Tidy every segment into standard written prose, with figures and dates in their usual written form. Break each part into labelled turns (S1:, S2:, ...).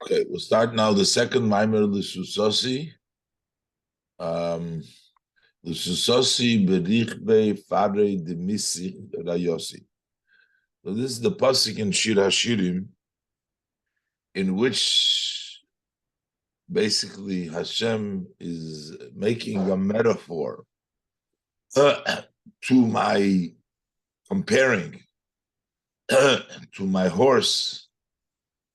S1: Okay, we'll start now the second Mamer Lesosoti. Lesosoti berichbe fare דימיתיך רעיתי. So this is the pasuk in Shir Hashimim, in which basically Hashem is making a metaphor to my comparing to my horse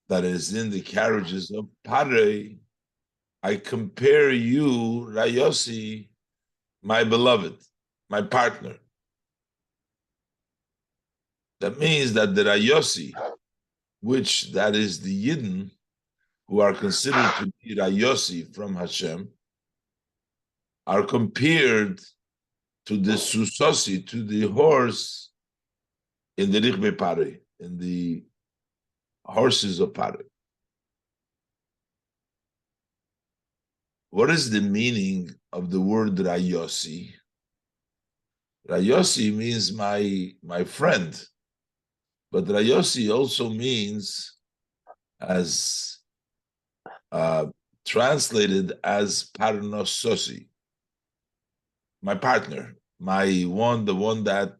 S1: that is in the carriages of Pare. I compare you, Ra'yosi, my beloved, my partner. That means that the Ra'yosi, which that is the Yidden, who are considered to be Ra'yosi from Hashem, are compared to the Susosi, to the horse in the Richbe Pare, in the horses of Pare. What is the meaning of the word Ra'yosi? Ra'yosi means my friend, but Ra'yosi also means, as translated as Parnososi, my partner, the one that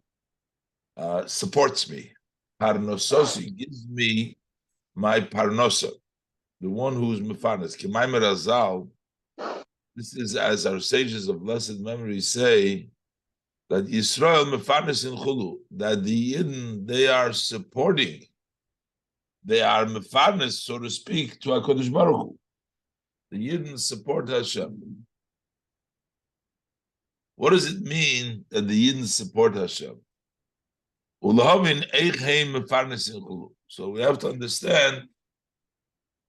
S1: supports me. Parnososi gives me my parnosa, the one who's mefanes. K'maimer Azal. This is as our sages of blessed memory say, that Yisrael mefanes in chulu, that the Yidden, they are supporting, they are mefanes, so to speak, to HaKadosh Baruch Hu. The Yidden support Hashem. What does it mean that the Yidden support Hashem? So we have to understand,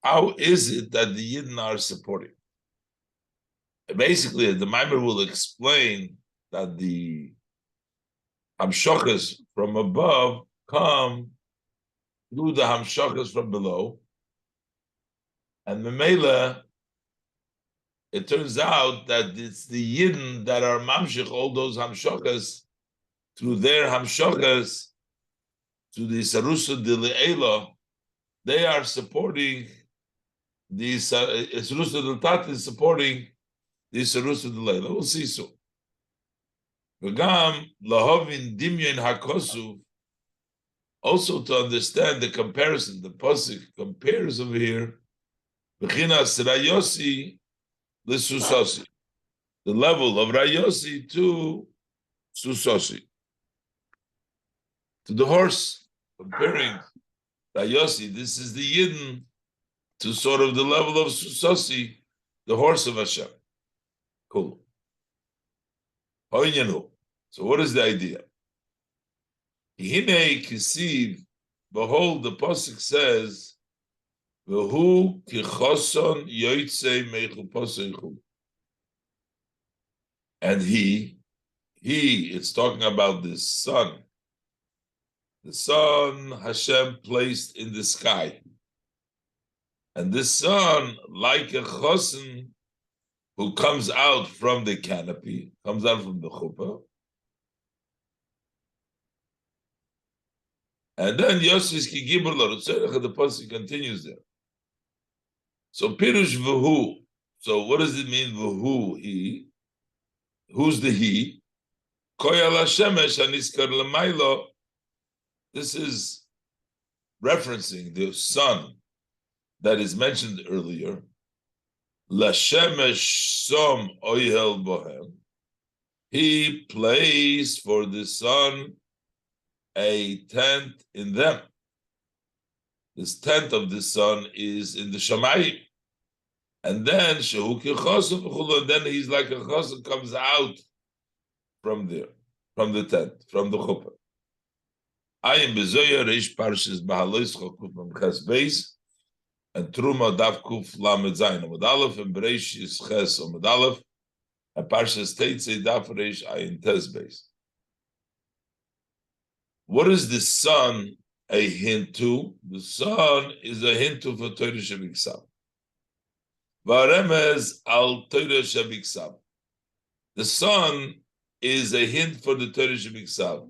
S1: how is it that the Yidden are supporting? Basically, the Mamer will explain that the hamshokas from above come through the hamshokas from below, and Memela, it turns out that it's the Yidden that are mamshich all those hamshokas through their hamshokas to the Sarusa de Le'ela. They are supporting the Sarusa del Tat is supporting the Sarusa de Le'ela. We'll see soon. V'gam lahovin dimyon hakosuv, also to understand the comparison, the pasuk compares over here, b'chinas Ra'yosi l'Susosi, the level of Ra'yosi to Susosi, to the horse, comparing Ra'yosi, this is the Yidden, to sort of the level of Susosi, the horse of Hashem. Cool. So what is the idea? Hine kisiv, behold, the pasuk says, "V'hu kichoson yoytze meichuposechu," and he, it's talking about the sun. The sun Hashem placed in the sky, and this sun, like a chosen who comes out from the canopy, comes out from the chuppah, and then Yosef ki gibur l'rotzerech, the pasuk continues there. So pirush v'hu. So what does it mean v'hu? He. Who's the he? Koyal hashemesh aniskar l'maylo. This is referencing the sun that is mentioned earlier. Lashemesh som oyhel bohem. He placed for the sun a tent in them. This tent of the sun is in the Shamayim. And then shehu kichosu, and then he's like a chosu, comes out from there, from the tent, from the chuppah. Ayim bezoya reish parshas bahalois chokuf memches beis, and truma dav kuf lamed zayin amud aleph, and bereish is ches amud aleph, and parshas teitzei dav reish ayin tes beis. What is the sun a hint to? The sun is a hint to for Torah shebiksav. V'aremez al Torah shebiksav. The sun is a hint for the Torah shebiksav.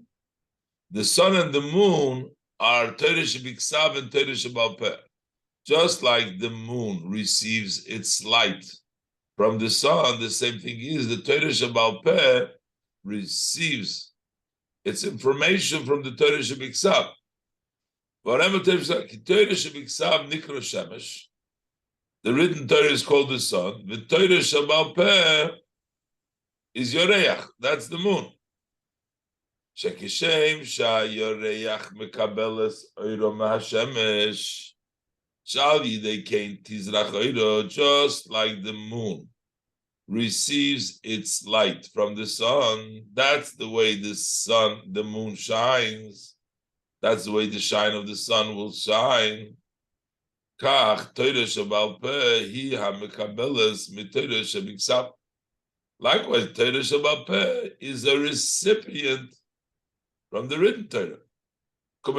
S1: The sun and the moon are Torah shebiksav and Torah shebal peh. Just like the moon receives its light from the sun, the same thing is the Torah Shebal Peh receives its information from the Torah Shebiksav. The written Torah is called the sun. The Torah Shebal Peh is Yoreach. That's the moon. Shekishem Yoreach mekabeles oiro mahashemesh. They came tizrach oiro, just like the moon receives its light from the sun. That's the way the moon shines. That's the way the shine of the sun will shine. Kach Torah Shebal Peh hi hamekabeles miTorah Shebiksav. Likewise, Torah Shebal Peh is a recipient from the written Torah. The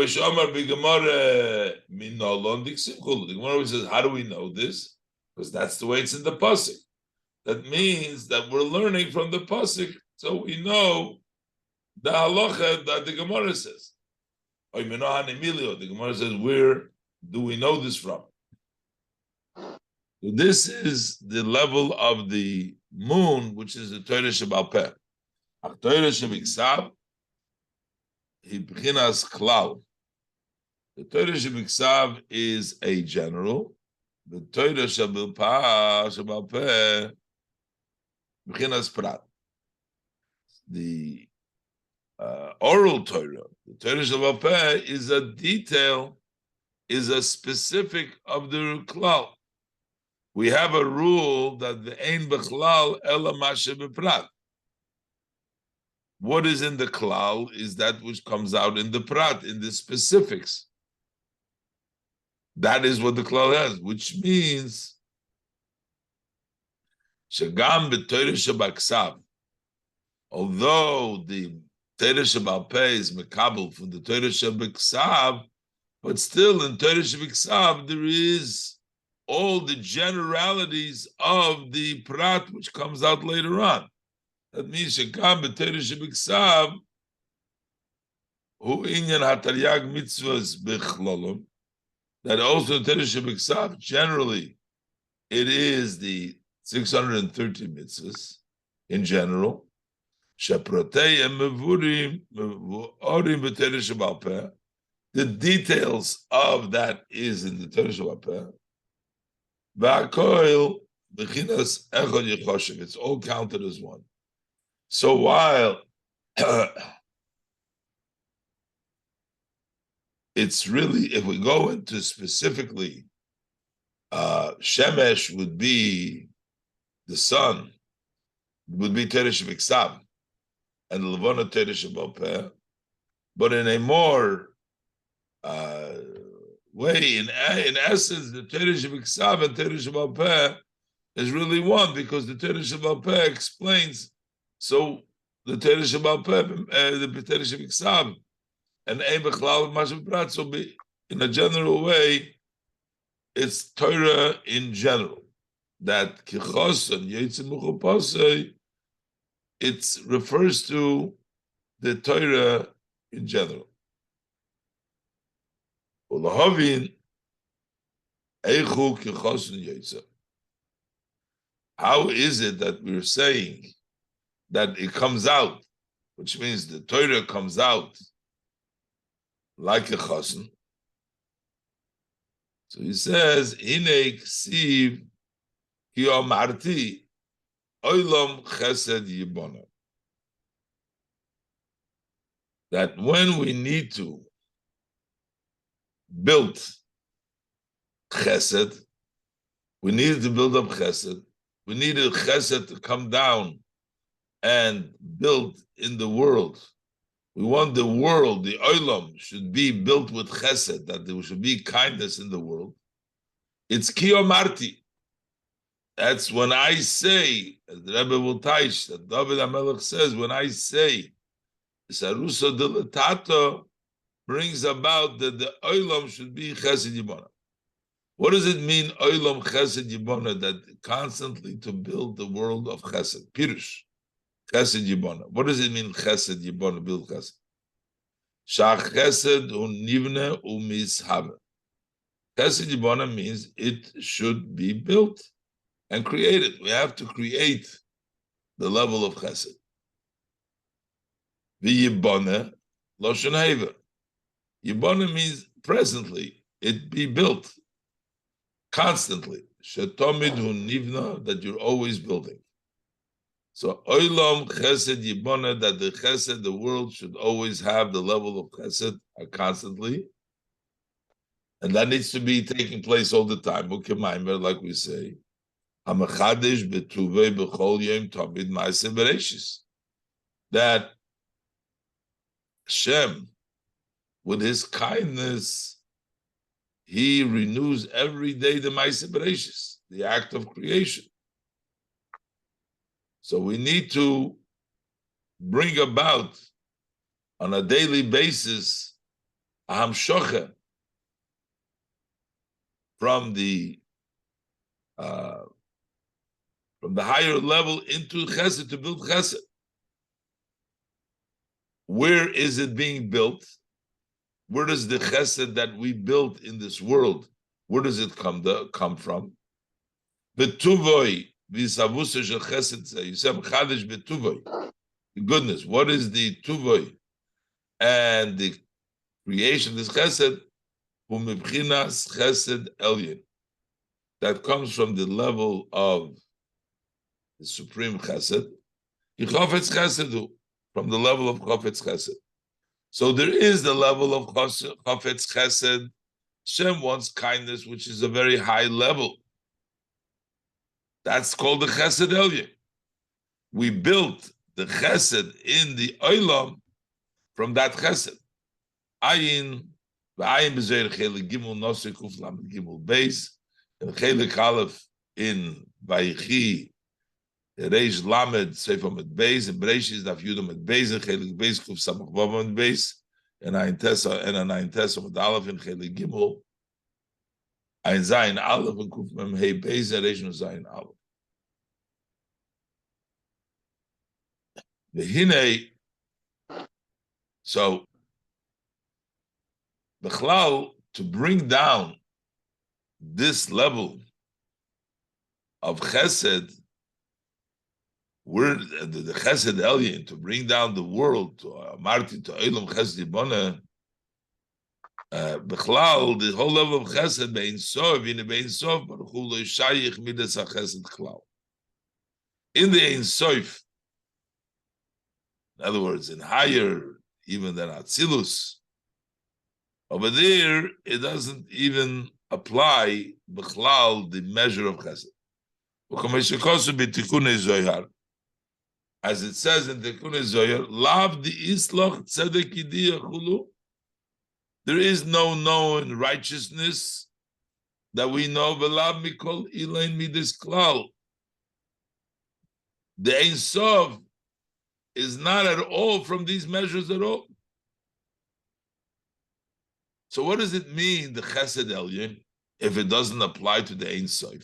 S1: Gemara says, how do we know this? Because that's the way it's in the pasuk. That means that we're learning from the pasuk, so we know the halacha that the Gemara says. The Gemara says, where do we know this from? So this is the level of the moon, which is the Torah Shebal Peh. Torah Shebiksav, Hibchinas Klal. The Torah Shebiksav is a general. The Torah Shebal Peh, Hibchinas Prat. The oral Torah, the Torah Shebal Peh, is a detail, is a specific of the Klal. We have a rule that the Ein Bechlal Ela Mashe Beprat. What is in the klal is that which comes out in the prat, in the specifics. That is what the klal has, which means Shagam b'Torah Shebaksav. Although the Torah Shebal Peh is mekabel from the Torah Shebaksav, but still in Torah Shebaksav there is all the generalities of the prat which comes out later on. That means Shekam b'Torah Shebiksav hu inyan hataryag mitzvahs b'chlolom. That also in Torah Shebiksav generally it is the 630 mitzvahs in general. Sheprotei mevurim mevurim b'Torah Shebal Peh. The details of that is in the Torah Shebal Peh. V'akoil b'chinas echad yichoshev. It's all counted as one. So while it's really, if we go into specifically, Shemesh would be the sun, would be Torah Shebiksav, and Levana Torah Shebal Peh. But in a more way, in essence, the Torah Shebiksav and Torah Shebal Peh is really one, because the Torah Shebal Peh explains. So the Torah Shebal Peh, the Torah Shebiksav, and Ein Bechlal Mashe B'Prat. So in a general way, it's Torah in general. That Kichos and Yitzim Muchopasei, it refers to the Torah in general. Ulahavin Eichu Kichos and Yitzim. How is it that we're saying that it comes out, which means the Torah comes out like a chassan? So he says, "Hine ksiv ki amarti olam chesed yibona." That when we need to build chesed, we need to build up chesed. We need a chesed to come down and build in the world. We want the world, the olam, should be built with chesed, that there should be kindness in the world. It's kiyomarti. That's when I say, as the Rebbe will taish, that David HaMelech says, when I say, Saruso Dilatato brings about that the olam should be chesed yibona. What does it mean, olam chesed yibona, that constantly to build the world of chesed? Pirush. Chesed Yibona. What does it mean, Chesed Yibona, build Chesed? Shach Chesed hu nivne u mishave. Chesed Yibona means it should be built and created. We have to create the level of chesed. V'yibona Loshen Heva. Yibona means presently, it be built, constantly. Shetomid hu nivna, that you're always building. So Olam Chesed Yibona, that the chesed, the world, should always have the level of chesed constantly. And that needs to be taking place all the time. Like we say, that Hashem, with his kindness, he renews every day the Ma'aseh Bereishis, the act of creation. So we need to bring about on a daily basis a hamshocha from the higher level into chesed, to build chesed. Where is it being built? Where does the chesed that we built in this world, where does it come from? Betuvoi v'savusa shel chesed. You said chadash betuvoi. Goodness, what is the tuvoi and the creation? This chesed umibchinas chesed elyon, that comes from the level of the supreme chesed. Chofetz chesedu, from the level of chofetz chesed. So there is the level of chofetz chesed. Hashem wants kindness, which is a very high level. That's called the chesed elyon. We built the chesed in the olam from that chesed. Ayin b'zeir chelik gimel nosei kuf lamed gimel beis, and chelik aleph in Vayichi Reish Lamed Sefer Med Beis, and Bereshis Daf Yud Med Beis, and chelik beis kuf samach vav Med Beis, and a nine tesa Med Aleph in chelik gimel ein zayin aleph and kuf mem hey beis and reish no zayin aleph. The Hine, so the Chlal, to bring down this level of chesed, where the chesed elyon, to bring down the world to Amarti, to Olam Chesed Yibona, Bechlal, the whole level of chesed, Bein Sof, in the Bein Sof, Baruch Hu lo yishayich midas ha-chesed Chlal. In the Ein Sof, in other words, in higher even than Atzilus, over there, it doesn't even apply Bechlal, the measure of chesed. As it says in the Tikkun Zohar, Lav di isloch tzedek yidiyah chulu. There is no known righteousness that we know. V'lav mikol ilain midas klal. The Ein Sof is not at all from these measures at all. So what does it mean, the Chesed Elyon, if it doesn't apply to the Ein Sof?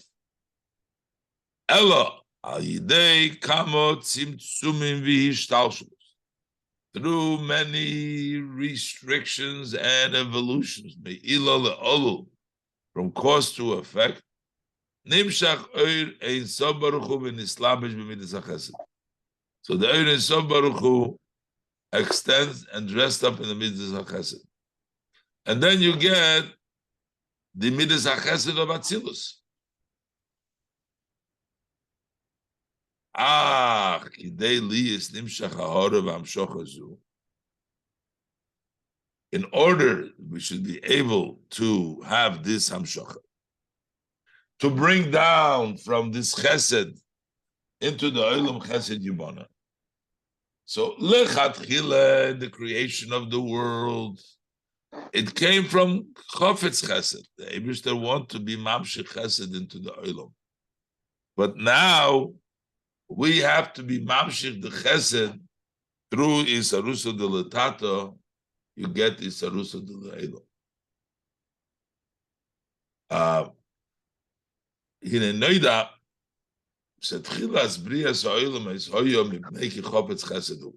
S1: Ella al yidei kamot tzimtzumim v'hishtalshelus, through many restrictions and evolutions, me'ila le'olu, from cause to effect, nimshach oir Ein Sof Baruch Hu v'nislabish b'midas hachesed. So the Oir Ein Sof Baruch Hu extends and dressed up in the midas hachesed. And then you get the midas hachesed of Atzilus. In order we should be able to have this hamshocha, to bring down from this chesed into the olam chesed yibona. So lechatchila, the creation of the world, it came from chofetz chesed. The Eibishter want to be mamshich chesed into the olam, but now we have to be mamshich the chesed through isarusa de letato. You get isarusa de le'elam. Hine noida setchilas brias ha'olam es hoyom mipnei ki chofetz chesedu.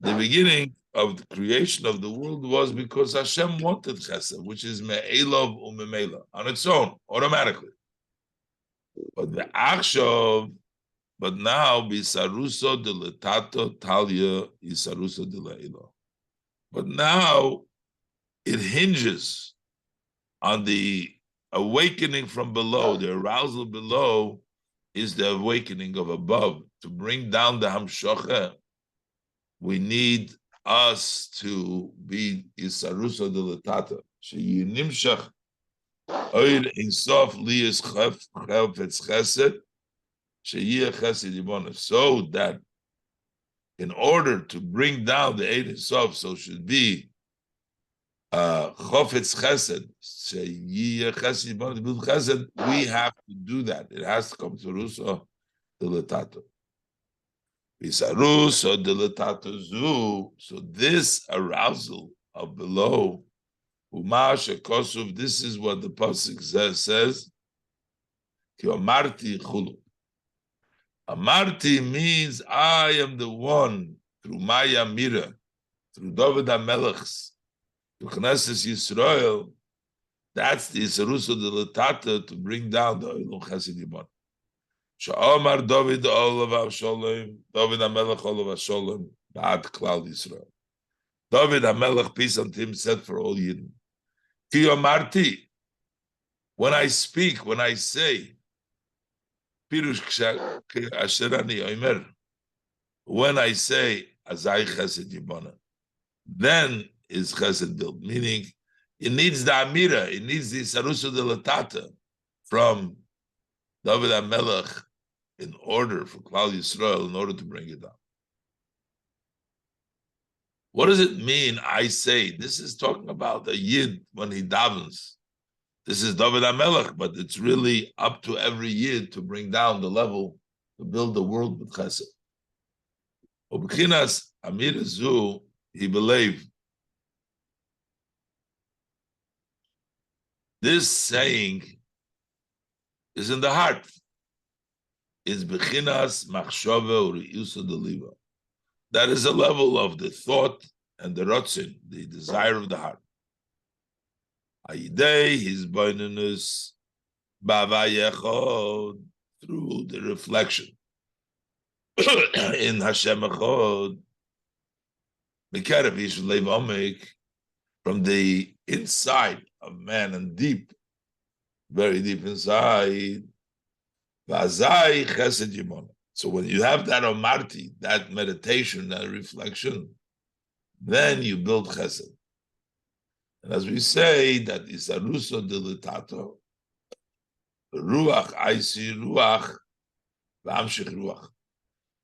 S1: The beginning of the creation of the world was because Hashem wanted chesed, which is me'elov u'memela, on its own, automatically. But the achshav, but now bisaruso de letato talia isaruso de le'elo. But now it hinges on the awakening from below. The arousal below is the awakening of above. To bring down the hamshocha, we need us to be isaruso de letata. Sheyinimshach oir insof liyas chefetz chesed sheyiyah chesed yibonah. So that in order to bring down the Ein Sof, so should be chofetz chesed sheyiyah chesed yibonah to build chesed. We have to do that. It has to come to ruso de letata. So this arousal of below, this is what the pasuk says. Amarti means I am the one through Maya Mira, through David HaMelech's, through Knesset Yisrael. That's the Isarusa de Latata to bring down the Oilum Chesed Yibon. Sha'omar David Olav Avshalom, David HaMelech Olav Avshalom, Ba'ad Klal Yisrael. David HaMelech, peace unto him, said for all Yidden. Ki Omarti, when I speak, when I say, Pirush Asherani Omer, when I say, Azai Chesed Yibona, then is Chesed built, meaning it needs the Amira, it needs the Sarusa de Latata from David HaMelech in order for Klal Yisrael, in order to bring it down. What does it mean, I say? This is talking about a Yid when he davens. This is David HaMelech, but it's really up to every Yid to bring down the level, to build the world with chesed. Ubchinas Amir Zu, he believed. This saying is in the heart. It's Bechinas Machshava Uriusa Deliva. That is a level of the thought and the rotzin, the desire of the heart. Ayidei, his boinenus, Bavayechod, through the reflection in Hashem Echod, Mekarev Yishlev Omek, from the inside of man and deep, very deep inside. Vazai Chesed Yimon. So when you have that omarti, that meditation, that reflection, then you build chesed. And as we say, that is aruso dilitato, ruach, I see ruach, v'amshich ruach.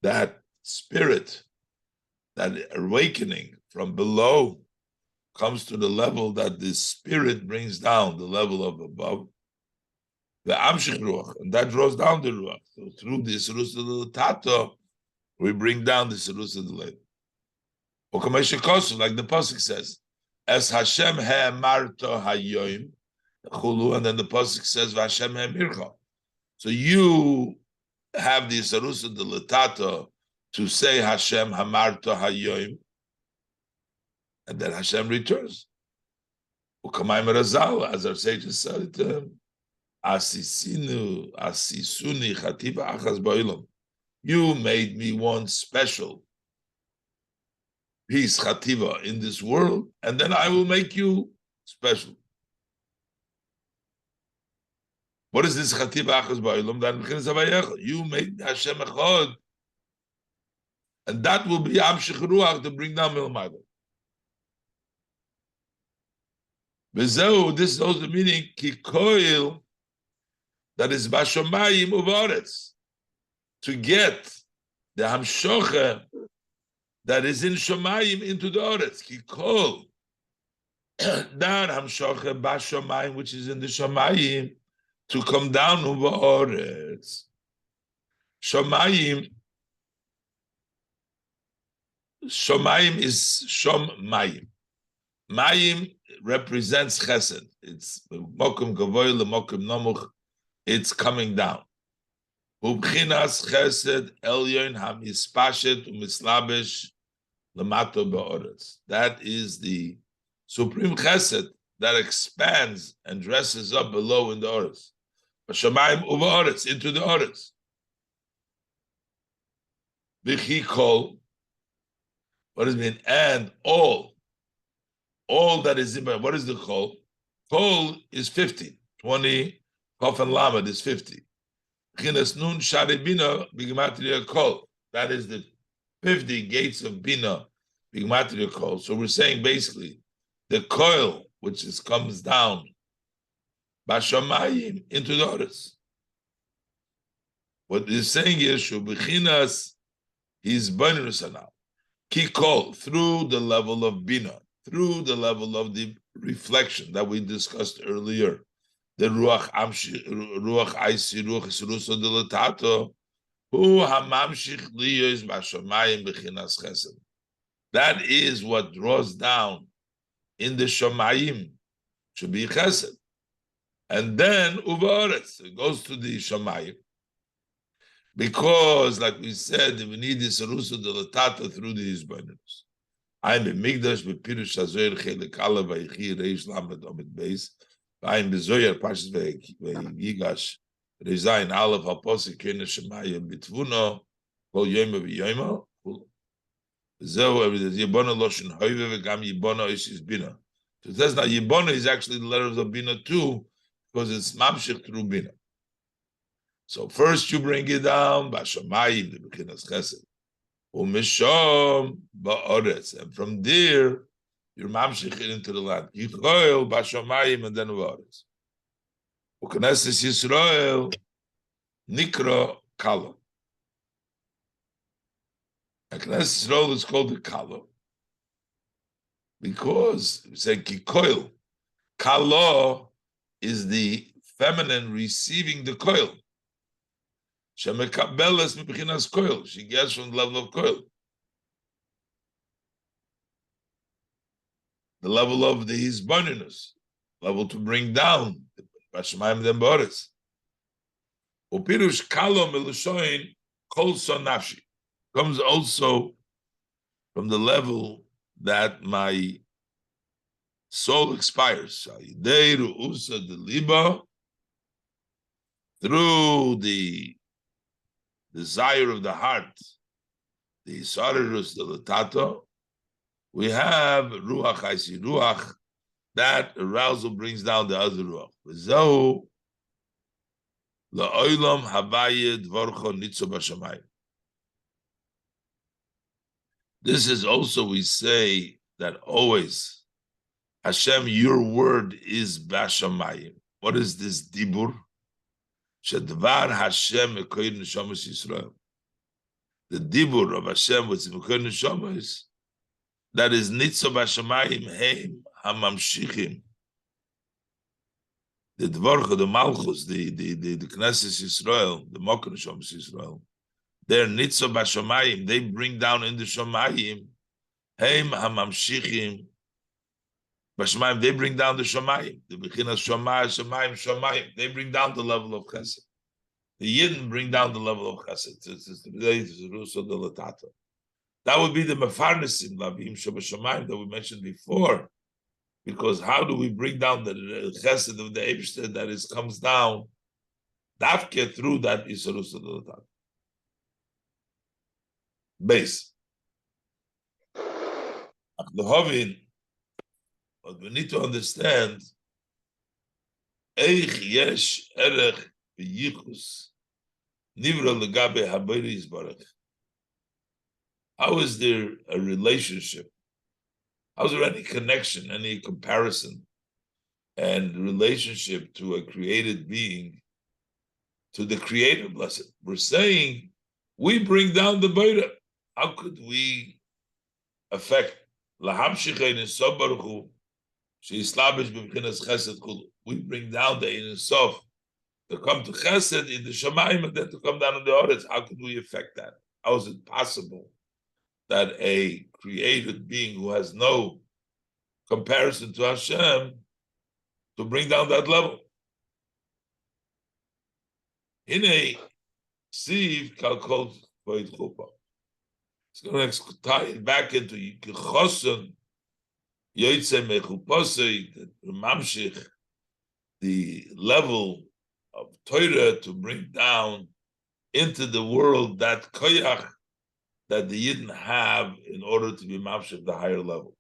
S1: That spirit, that awakening from below comes to the level that the spirit brings down, the level of above. The amshich ruach, and that draws down the ruach. So through the Sirusa Tato, we bring down the Sirusa Delay. Or like the pasuk says, "Es Hashem he'amarto hayoim chulu," and then the pasuk says, "Vashem he'mircha." So you have the Sirusa Tato to say Hashem hamarto hayoim, and then Hashem returns. Ukamayim Razal, as our sages said to him. Asisuni chativa achas ba'olam. You made me one special piece chativa in this world, and then I will make you special. What is this chativa achas ba'olam? You made Hashem echad, and that will be amshich ruach to bring down milmada. Bezehu, this is also the meaning kikoil. That is Bashomayim Uvaretz, to get the Hamshocha that is in Shomayim into the Oretz. Kikol, that Hamshocha Bashomayim, which is in the Shomayim, to come down over Oretz. Shomayim is Shom Mayim. Mayim represents Chesed. It's Mokum Gavoy LeMokum Nomuch. It's coming down. Ubchinas chesed elyon hamispashet umislabesh Lamato ba'oretz. That is the supreme chesed that expands and dresses up below in the oretz. B'shamayim uva into the oretz. V'chi kol. What does it mean? And all that is in. What is the kol? Kol is 50. 20. Kof and lamed is 50. Chinas nun shari bina b'gematria kol. That is the 50 gates of bina b'gematria kol. So we're saying basically the coil which comes down b'shamayim into the oretz. What he's saying is shubichinas his bonus now. Kikol through the level of bina, through the level of the reflection that we discussed earlier. The ruach amshi, ruach aisi, ruach isruso delatato, hu hamamshich liyos b'shamayim b'chinas chesed. That is what draws down in the shamayim to be chesed, and then uvaretz it goes to the shamayim, because, like we said, we need this ruso delatato through the hisbonenus. I'm in Migdash b'pirush hazoyer chelik alav v'yichi reish lamed omid beis. I'm bezoyer pashas v'yigash rezayin alav haposik kene shemayim b'tvuno kol yoyma v'yoyma. Zeu yibona loshin hoyve v'gam yibona is bina. So it says now yibona is actually the letters of bina too, because it's mamshich through bina. So first you bring it down b'shamayim the b'chinas chesed. Umishom ba'oretz, and from there you're mamshichin into the land. Yichoil b'shamayim and then ba'oretz. U'knesses Yisrael nikra kala. And Knesses Yisrael is called the kala because we say kikoil. Kala is the feminine receiving the koil. She mekabeles mibchinas koil. She gets from the level of koil, the level of the hisbonenus, level to bring down the b'shamayim then ba'oretz. Upirush kalo melushoin kol son nafshi comes also from the level that my soul expires. Through the desire of the heart, the sarirus, the latato, we have ruach haisi, ruach, that arousal brings down the other ruach. V'zehu la'olam habayed vorcho nitzo b'shamayim. This is also, we say that always, Hashem, your word is b'shamayim. What is this dibur? Shedvar Hashem ekoyin neshamas Yisrael. The dibur of Hashem with ekoyin neshamas, that is nitzo b'shamayim heim hamamshichim. The dvorcha, the malchus, the Knesses Yisrael, the mokon neshamas Yisrael. They're nitzo b'shamayim. They bring down in the shamayim heim hamamshichim. B'shamayim, they bring down the shamayim. The bechinas shamayim. They bring down the level of chesed. The yidden bring down the level of chesed. That would be the mefarnesim lavim shabashamayim that we mentioned before. Because how do we bring down the chesed of the Eibshter that comes down dafke through that isarus delatata? Base. But we need to understand eich yesh erech v'yichus nivra legabe habayri yisbarach. How is there a relationship? How is there any connection, any comparison and relationship to a created being, to the Creator blessed? We're saying we bring down the Bayra. How could we affect lahamshichein sobaruchu? We bring down the Ein Sof to come to Chesed in the Shamayim and then to come down in the Oretz. How could we affect that? How is it possible that a created being who has no comparison to Hashem to bring down that level? In a sieve kalkol void chupa. It's going to tie it back into Yikichoson, Yoitze Mechuposei, Mamshich, the level of Torah to bring down into the world that koyach that the Yidden have in order to be mamshich the higher level.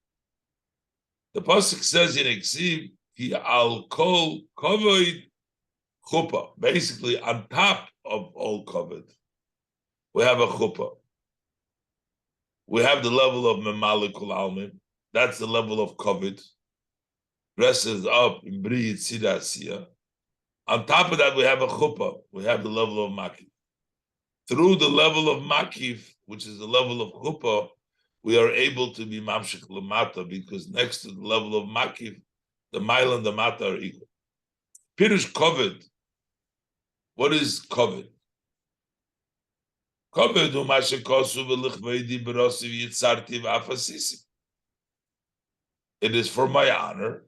S1: The pasuk says in Eksiv, Ki al kol kovoid chuppah. Basically, on top of all kovoid, we have a chuppah. We have the level of Memalikul Almin. That's the level of kovoid. Dresses up in Bri Yitzira Asiyah. On top of that, we have a chuppah. We have the level of makif. Through the level of makif, which is the level of chuppah, we are able to be mamshich lamata, because next to the level of makif, the mile and the mata are equal. Pirush kovid. What is kovid? Kovid hu mashekosu v'lichveidi b'rosiv yitzarti v'afasisi. It is for my honor,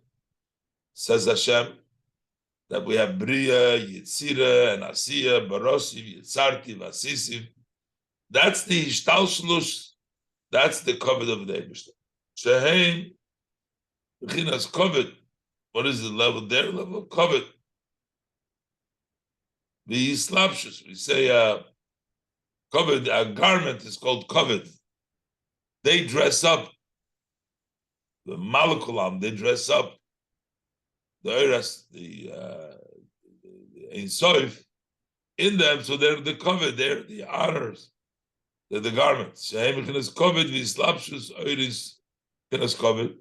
S1: says Hashem, that we have Bria, Yitzira, and Asiya, Barosiv, Yitzarti, Vasisiv. That's the Hishtalshlus, that's the covet of the Eibishter. Sheheim, Bechinas covet. What is the level there? Level of covet. The Slapshus, we say covet, a garment is called covet. They dress up. The Malakulam, they dress up. The Eiras, the Ein Soif, in them, so they're the covet, they're the honors, they're the garments. Shehem Bechinas covet, v'Yislapshus Eiris Bechinas covet,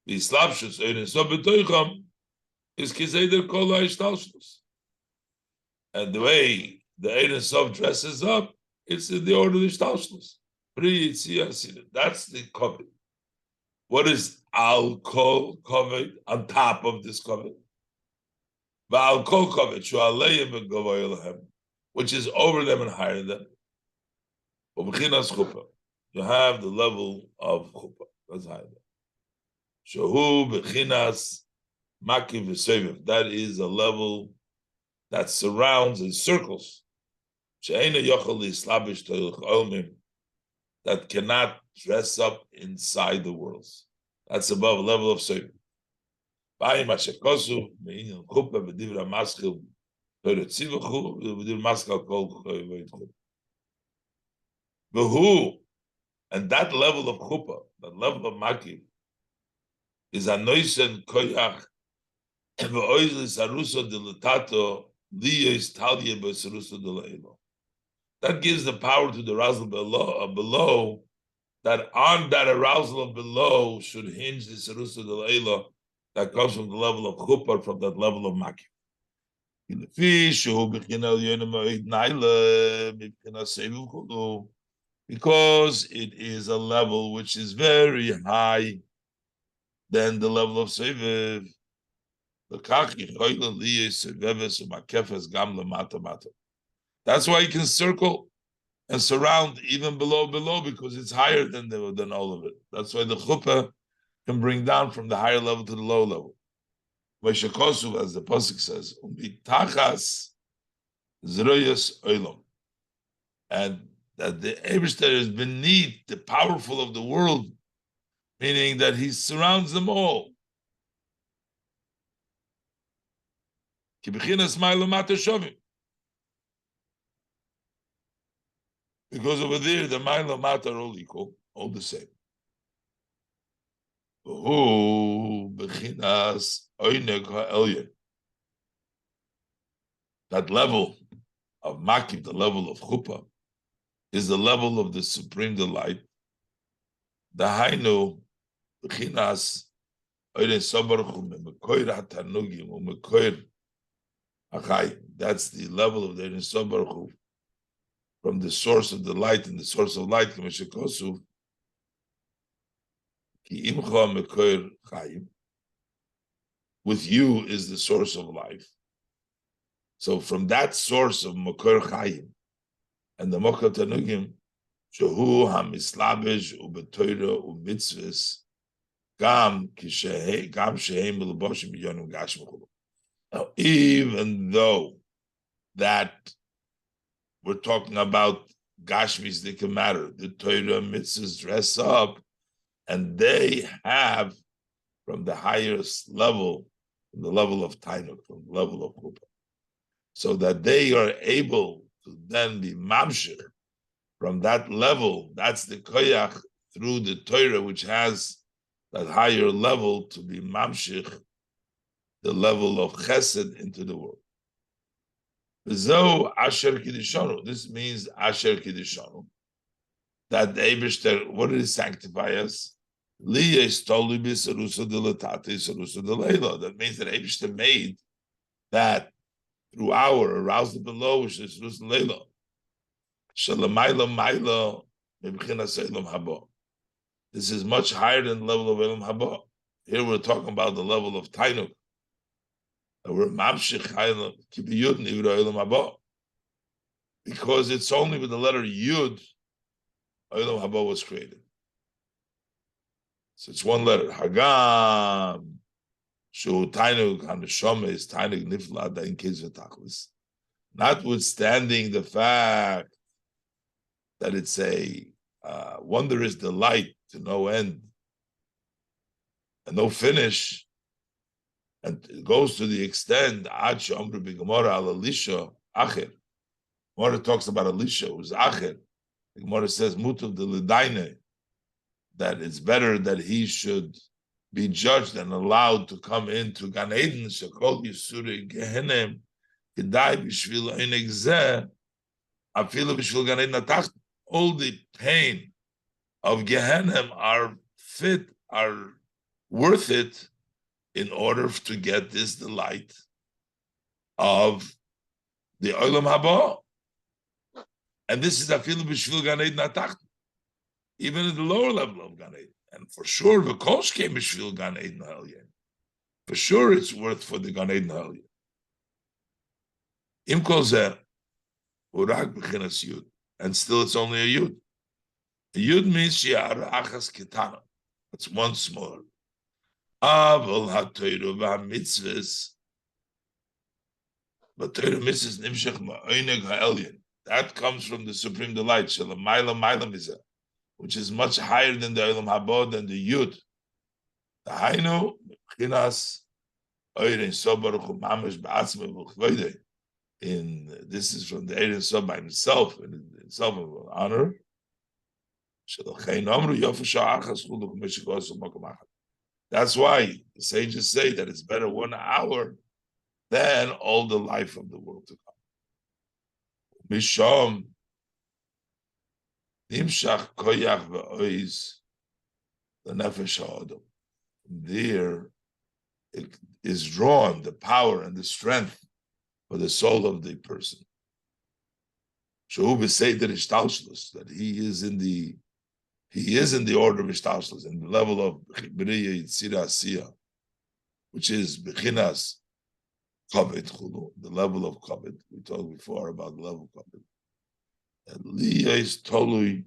S1: v'Yislapshus Eiris so b'toicham is kiseder kol ha'ishtalshlus. And the way the Eiris Sof dresses up, it's in the order of the ishtalshlus. Pri Yitzia Asina. That's the covet. What is al kol covet on top of this covet? Al kol covet shu aleim v'gavoy lehem, which is over them and higher than. U'b'chinas chuppah, you have the level of chuppah. That's higher than. Shehu b'chinas makiv v'seviv. That is a level that surrounds and circles. She'eina yochel lislabish toilch olmim, that cannot dress up inside the worlds. That's above a level of Seivim. Ba'im ha'shekosu, me'inyan chuppah, v'divra maschil, v'retzivachu, v'divra maschil kol choyvoid chuppah. V'hu, and that level of chuppah, that level of makiv, is anoisen koyach, v'oizli saruso dilatato, liyos talye b'saruso dilailo. That gives the power to the arousal below, that on that arousal of below should hinge the Sarusa del Eila that comes from the level of Chuppah, from that level of Makif. Because it is a level which is very high than the level of Seviv. That's why you can circle and surround even below, because it's higher than all of it. That's why the chuppah can bring down from the higher level to the low level. Vaishakosu, as the pasuk says, umitachas zroyas olam, and that the Eibishter is beneath the powerful of the world, meaning that he surrounds them all. Kibechinas ma'ilumata shovim. Because over there, the Ma'ila Mat are all equal, all the same. That level of Makif, the level of Chuppah, is the level of the supreme delight. The Hainu, Bechinas, that's the level of the Ein Sof Baruch Hu, from the source of the light, and the source of light, with you is the source of life. So from that source of Mekor Chayim and the Mokar Tanugim, Shehu HaMislabish uBetoira uMitzvahs Gam Shehem L'Boshim Yonim Gashim. Now, even though that we're talking about Gashmis they can matter. The Torah mitzvahs dress up, and they have from the highest level, from the level of Tainuk, from the level of Kupa, so that they are able to then be mamshir from that level. That's the koyach through the Torah, which has that higher level to be mamshir, the level of chesed into the world. Asher Kiddishanu. This means Asher Kiddishanu. That the Eibishter, what did it sanctify us? That means that Eibishter made that through our aroused below, which is Rus Leila. This is much higher than the level of Elam Haba. Here we're talking about the level of Tainuk. We're mamshich kibiyud nivra olam haba, because it's only with the letter yud olam haba was created. So it's one letter. Hagam shu tainug haneshama is tainug nifla da in kiz v'tachlis. Notwithstanding the fact that it's a wondrous delight to no end and no finish. And it goes to the extent Gemara talks about Elisha, who's Acher. The Gemara says Mutav de Ledaine, that it's better that he should be judged and allowed to come into Gan Eden. Shekol Yisuri Gehenem Kedai B'Shvil Einek Zeh Afilu B'Shvil Gan Eden Atach. All the pain of Gehenem are worth it in order to get this delight of the Olam Haba. And this is Afilu B'Shvil Gan Eden Atach, even at the lower level of Gan Eden. And for sure, V'Kosh came B'Shvil Gan Eden Ha'elyon. For sure, it's worth for the Gan Eden Ha'elyon. Im Kol Zeh, Urak B'Chinas Yud. And still it's only a Yud. A Yud means Shi'ar Achas Ketana. That's one smaller. Avol HaTorah v'Hamitzvahs, but Torah mitzvahs nimshach ma'oineg ha'elyon. That comes from the supreme delight, shalamayla mayla mizah, which is much higher than the Olam Haba, than the Yud. The Hainu b'chinas oirin sobaruch u'mamash ba'atzmei v'chvoidei. This is from the Eirin Sob by himself, in itself of honor. Shalchein omru yofasha achas chuluk meshikos u'makom achas. That's why the sages say that it's better 1 hour than all the life of the world to come. Mishom nimshach koyach v'oiz the nefesh ha'adam. There it is drawn the power and the strength for the soul of the person. Shehu b'seider ishtalshlus, that he is in the order of ishtalshlus, in the level of B'riya Yitzira Asiya, which is B'chinas Kavod Chulu, the level of Kavod. We talked before about the level of Kavod. And Liya is Tolui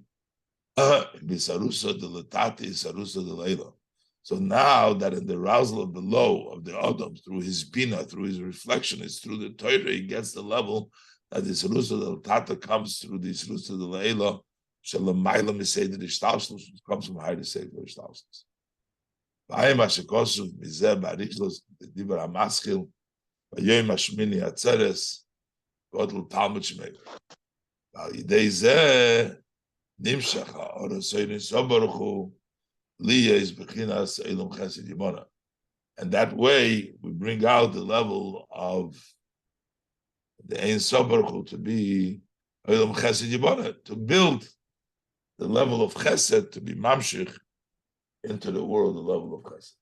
S1: B'sarusa de Latati Sarusa de Leila. So now that in the arousal of the low of the Adam, through his bina, through his reflection, it's through the Torah, he gets the level that the Sarusa de Latata comes through the Sarusa de Leila. Shalamayla Miseder Ishtalshlus comes from higher Seder Ishtalshlus. V'ayim Hashekosuf Mizeh Barichlos Dibar Hamaschil V'yoyim Hashmini Hatzeres Godel Talmud Shmei V'yidei Zeh Nimshach Ha'ora Soyin Sobaruchu Liya is Bechinas Elam Chesed Yimona. And that way we bring out the level of the Ein Sobaruchu to be Elam Chesed Yimona, to build the level of chesed, to be mamshich into the world, the level of chesed.